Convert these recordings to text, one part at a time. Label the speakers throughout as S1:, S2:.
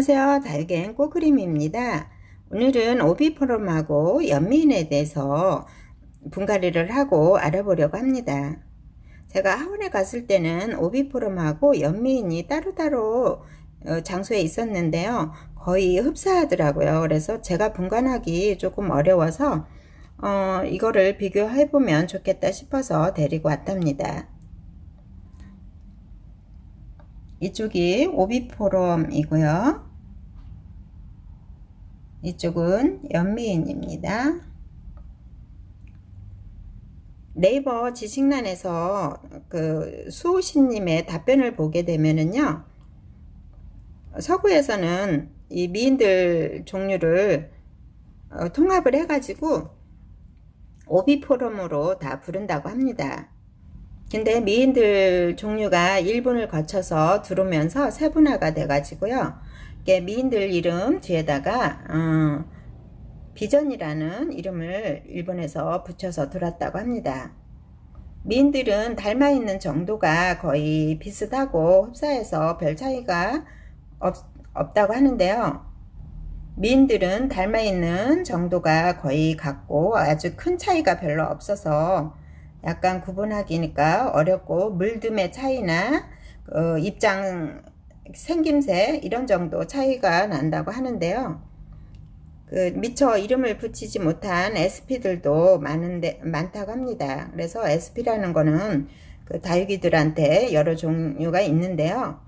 S1: 안녕하세요. 다육이엔 꼬그림입니다. 오늘은 오비포럼하고 연미인에 대해서 분갈이를 하고 알아보려고 합니다. 제가 하원에 갔을 때는 오비포럼하고 연미인이 따로따로 장소에 있었는데요. 거의 흡사하더라고요. 그래서 제가 분간하기 조금 어려워서 이거를 비교해보면 좋겠다 싶어서 데리고 왔답니다. 이쪽이 오비포럼이고요. 이쪽은 연미인입니다. 네이버 지식란에서 그 수호신님의 답변을 보게 되면은요, 서구에서는 이 미인들 종류를 통합을 해가지고 오비포럼으로 다 부른다고 합니다. 근데 미인들 종류가 일본을 거쳐서 들어오면서 세분화가 돼가지고요. 미인들 이름 뒤에다가 비전이라는 이름을 일본에서 붙여서 들었다고 합니다. 미인들은 닮아있는 정도가 거의 비슷하고 흡사해서 별 차이가 없다고 하는데요. 미인들은 닮아있는 정도가 거의 같고 아주 큰 차이가 별로 없어서 약간 구분하기니까 어렵고, 물듬의 차이나 입장 생김새 이런 정도 차이가 난다고 하는데요. 미처 이름을 붙이지 못한 SP들도 많다고 합니다. 그래서 SP라는 거는 다육이들한테 여러 종류가 있는데요.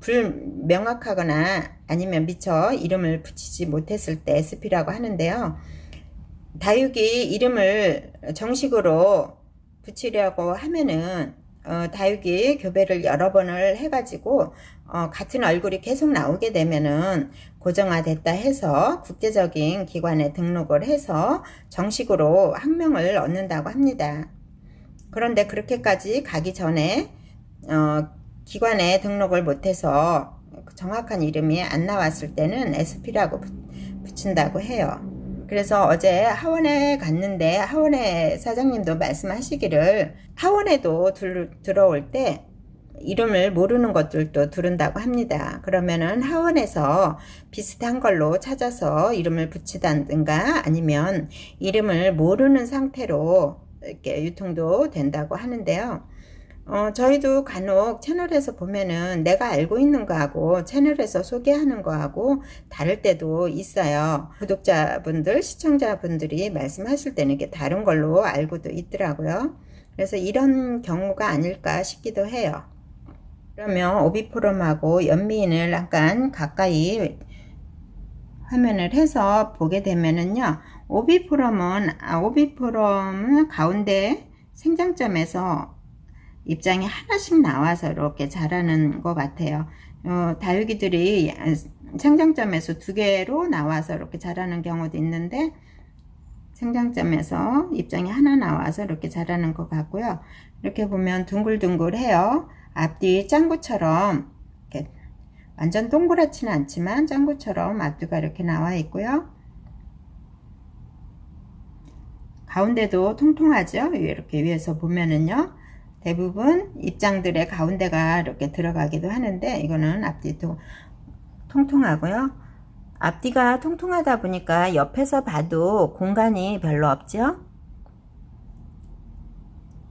S1: 불명확하거나 아니면 미처 이름을 붙이지 못했을 때 SP라고 하는데요. 다육이 이름을 정식으로 붙이려고 하면은 다육이 교배를 여러 번을 해가지고 같은 얼굴이 계속 나오게 되면은 고정화됐다 해서 국제적인 기관에 등록을 해서 정식으로 학명을 얻는다고 합니다. 그런데 그렇게까지 가기 전에 기관에 등록을 못해서 정확한 이름이 안 나왔을 때는 SP라고 붙인다고 해요. 그래서 어제 하원에 갔는데 하원의 사장님도 말씀하시기를 하원에도 들어올 때 이름을 모르는 것들도 들은다고 합니다. 그러면은 하원에서 비슷한 걸로 찾아서 이름을 붙이다든가 아니면 이름을 모르는 상태로 이렇게 유통도 된다고 하는데요. 저희도 간혹 채널에서 보면은 내가 알고 있는 거하고 채널에서 소개하는 거하고 다를 때도 있어요. 구독자분들, 시청자분들이 말씀하실 때는 이게 다른 걸로 알고도 있더라고요. 그래서 이런 경우가 아닐까 싶기도 해요. 그러면 오비포럼하고 연미인을 약간 가까이 화면을 해서 보게 되면은요, 오비포럼은 가운데 생장점에서 입장이 하나씩 나와서 이렇게 자라는 것 같아요. 다육이들이 생장점에서 두 개로 나와서 이렇게 자라는 경우도 있는데, 생장점에서 입장이 하나 나와서 이렇게 자라는 것 같고요. 이렇게 보면 둥글둥글해요. 앞뒤 짱구처럼 이렇게 완전 동그랗지는 않지만 짱구처럼 앞뒤가 이렇게 나와 있고요. 가운데도 통통하죠. 이렇게 위에서 보면은요, 대부분 입장들의 가운데가 이렇게 들어가기도 하는데, 이거는 앞뒤도 통통하고요. 앞뒤가 통통하다 보니까 옆에서 봐도 공간이 별로 없죠.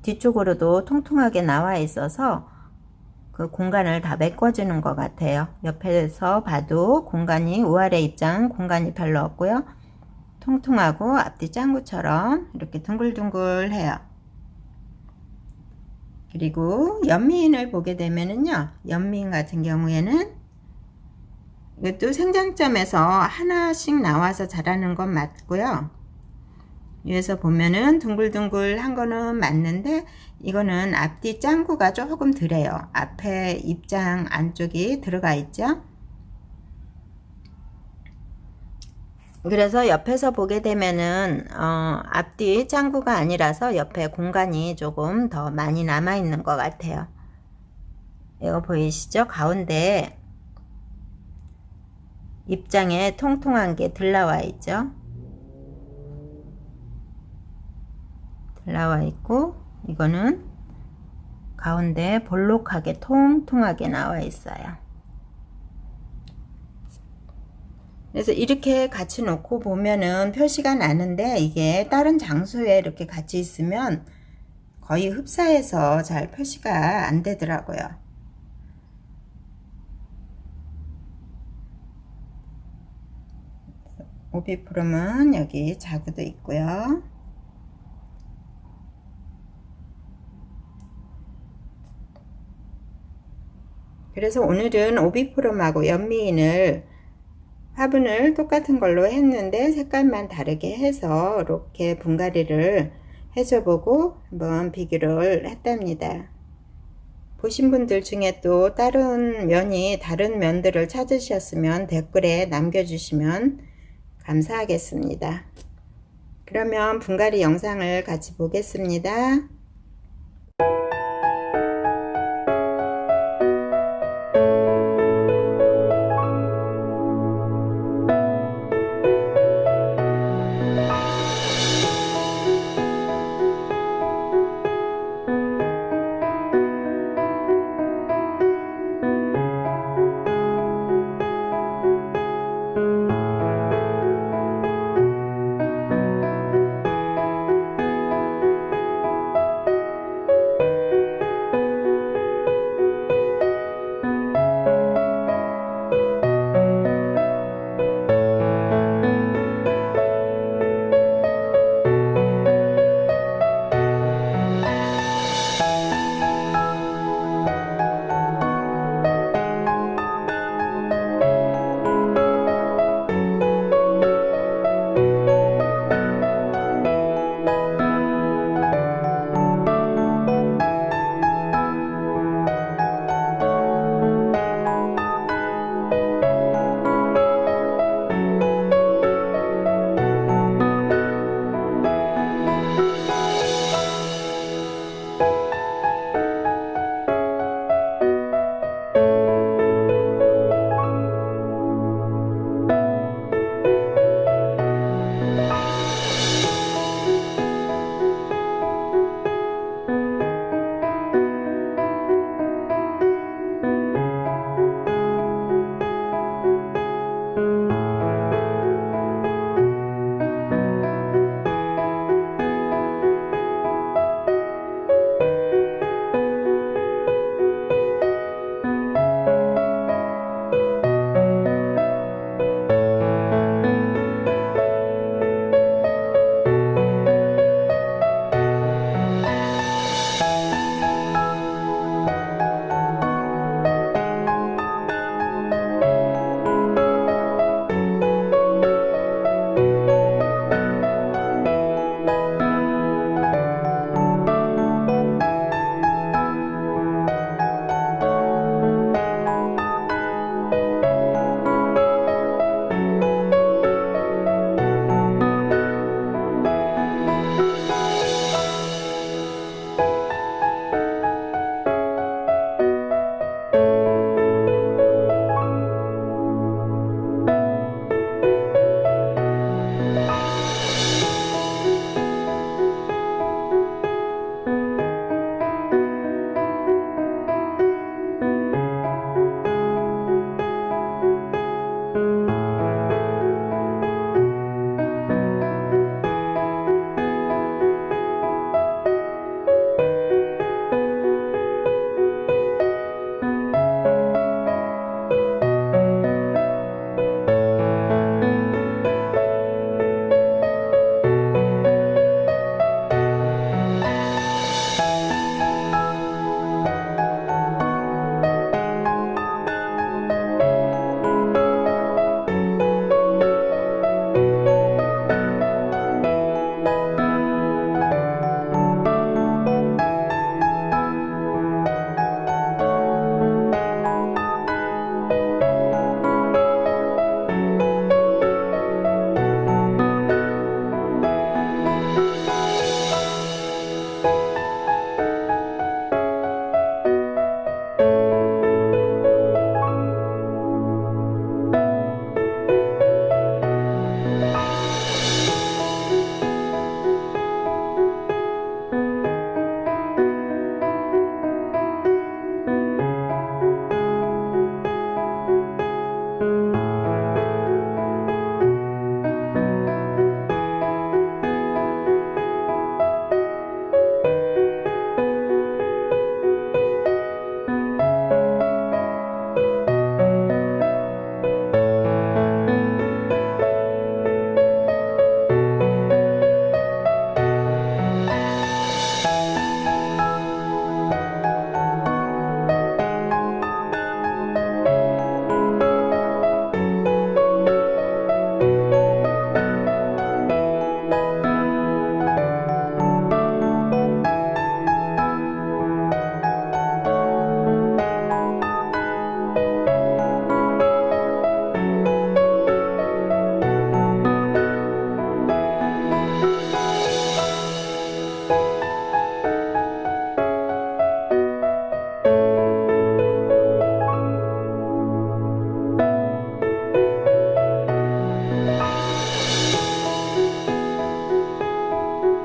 S1: 뒤쪽으로도 통통하게 나와 있어서 그 공간을 다 메꿔주는 것 같아요. 옆에서 봐도 공간이, 우아래 입장 공간이 별로 없고요. 통통하고 앞뒤 짱구처럼 이렇게 둥글둥글해요. 그리고 연미인을 보게 되면은요, 연미인 같은 경우에는 이것도 생장점에서 하나씩 나와서 자라는 건 맞고요. 위에서 보면은 둥글둥글한 거는 맞는데, 이거는 앞뒤 짱구가 조금 덜해요. 앞에 입장 안쪽이 들어가 있죠. 그래서 옆에서 보게 되면은 앞뒤 짱구가 아니라서 옆에 공간이 조금 더 많이 남아 있는 것 같아요. 이거 보이시죠? 가운데 입장에 통통한 게 들나와 있죠. 들나와 있고, 이거는 가운데 볼록하게 통통하게 나와 있어요. 그래서 이렇게 같이 놓고 보면은 표시가 나는데, 이게 다른 장소에 이렇게 같이 있으면 거의 흡사해서 잘 표시가 안 되더라고요. 오비프롬은 여기 자구도 있고요. 그래서 오늘은 오비프롬하고 연미인을 화분을 똑같은 걸로 했는데 색깔만 다르게 해서 이렇게 분갈이를 해줘보고 한번 비교를 했답니다. 보신 분들 중에 또 다른 면들을 찾으셨으면 댓글에 남겨주시면 감사하겠습니다. 그러면 분갈이 영상을 같이 보겠습니다.